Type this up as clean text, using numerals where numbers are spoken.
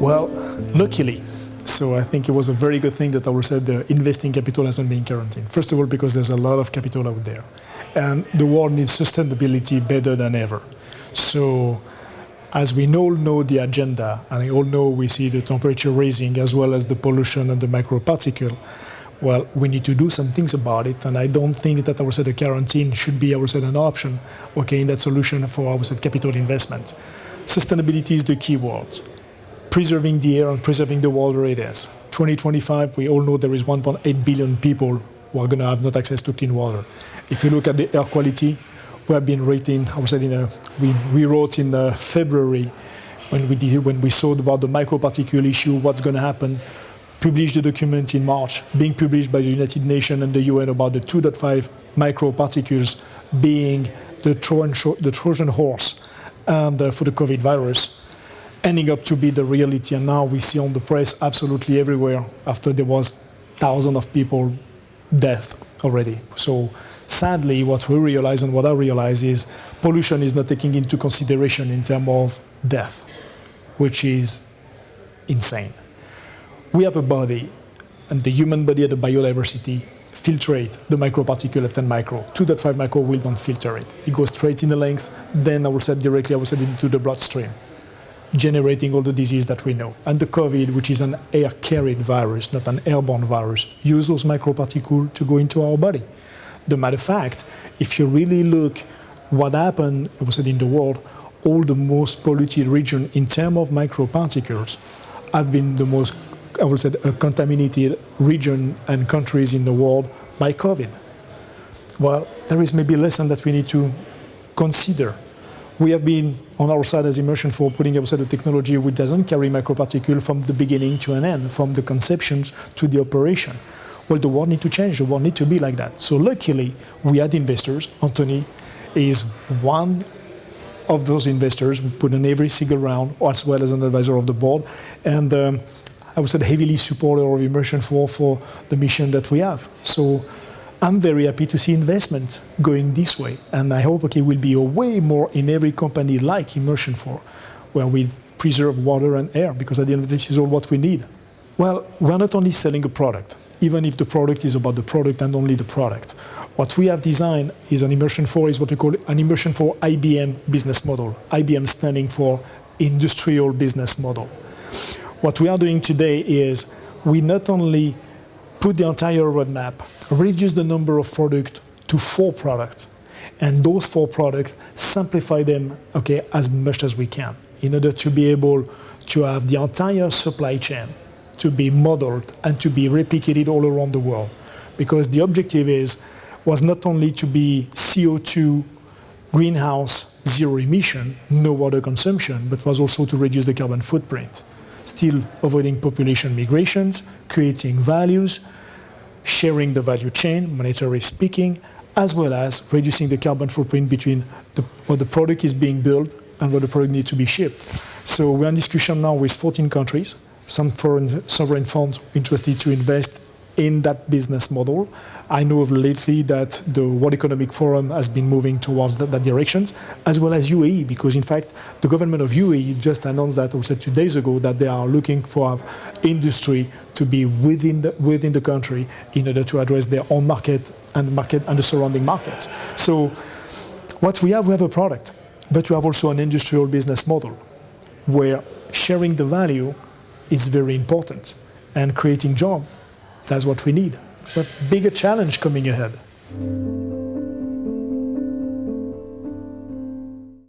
Well, luckily. So I think it was a very good thing that I said the investing capital has not been quarantined. First of all, because there's a lot of capital out there. And the world needs sustainability better than ever. So as we all know the agenda, and we all know we see the temperature rising as well as the pollution and the microparticle, well, we need to do some things about it. And I don't think that the quarantine should be an option, okay, in that solution for capital investment. Sustainability is the key word. Preserving the air and preserving the water it is. 2025, we all know there is 1.8 billion people who are going to have not access to clean water. If you look at the air quality, we have been rating, we wrote in February when we saw about the microparticle issue, what's going to happen, published the document in March, being published by the United Nations and the UN about the 2.5 microparticles being the Trojan horse and for the COVID virus, ending up to be the reality. And now we see on the press absolutely everywhere after there was thousands of people death already. So sadly, what we realize and what I realize is pollution is not taking into consideration in terms of death, which is insane. We have a body, and the human body at the biodiversity filtrate the microparticle at 10 micro. 2.5 micro will not filter it. It goes straight in the lungs, then directly into the bloodstream, generating all the disease that we know. And the COVID, which is an air-carried virus, not an airborne virus, use those microparticles to go into our body. The matter of fact, if you really look what happened, in the world, all the most polluted region in terms of microparticles have been the most, contaminated region and countries in the world by COVID. Well, there is maybe a lesson that we need to consider. We have been, on our side as Immersion4, putting a technology which doesn't carry microparticle from the beginning to an end, from the conceptions to the operation. Well, the world needs to change, the world needs to be like that. So luckily, we had investors. Anthony is one of those investors. We put in every single round, as well as an advisor of the board. And heavily supporter of Immersion4 for the mission that we have. So I'm very happy to see investment going this way. And I hope will be a way more in every company like Immersion4, where we preserve water and air, because at the end of this is all what we need. Well, we're not only selling a product, even if the product is about the product and only the product. What we have designed is an Immersion4, is what we call an Immersion4 IBM business model. IBM standing for Industrial Business Model. What we are doing today is we not only put the entire roadmap, reduce the number of products to 4 products, and those 4 products, simplify them as much as we can in order to be able to have the entire supply chain to be modeled and to be replicated all around the world. Because the objective was not only to be CO2, greenhouse, zero emission, no water consumption, but was also to reduce the carbon footprint. Still avoiding population migrations, creating values, sharing the value chain, monetarily speaking, as well as reducing the carbon footprint between what the product is being built and what the product needs to be shipped. So we're in discussion now with 14 countries, some foreign sovereign funds interested to invest in that business model. I know of lately that the World Economic Forum has been moving towards that direction, as well as UAE, because in fact, the government of UAE just announced that, or said 2 days ago, that they are looking for industry to be within the country in order to address their own market and the surrounding markets. So what we have a product, but we have also an industrial business model where sharing the value is very important, and creating jobs. That's what we need. But bigger challenge coming ahead.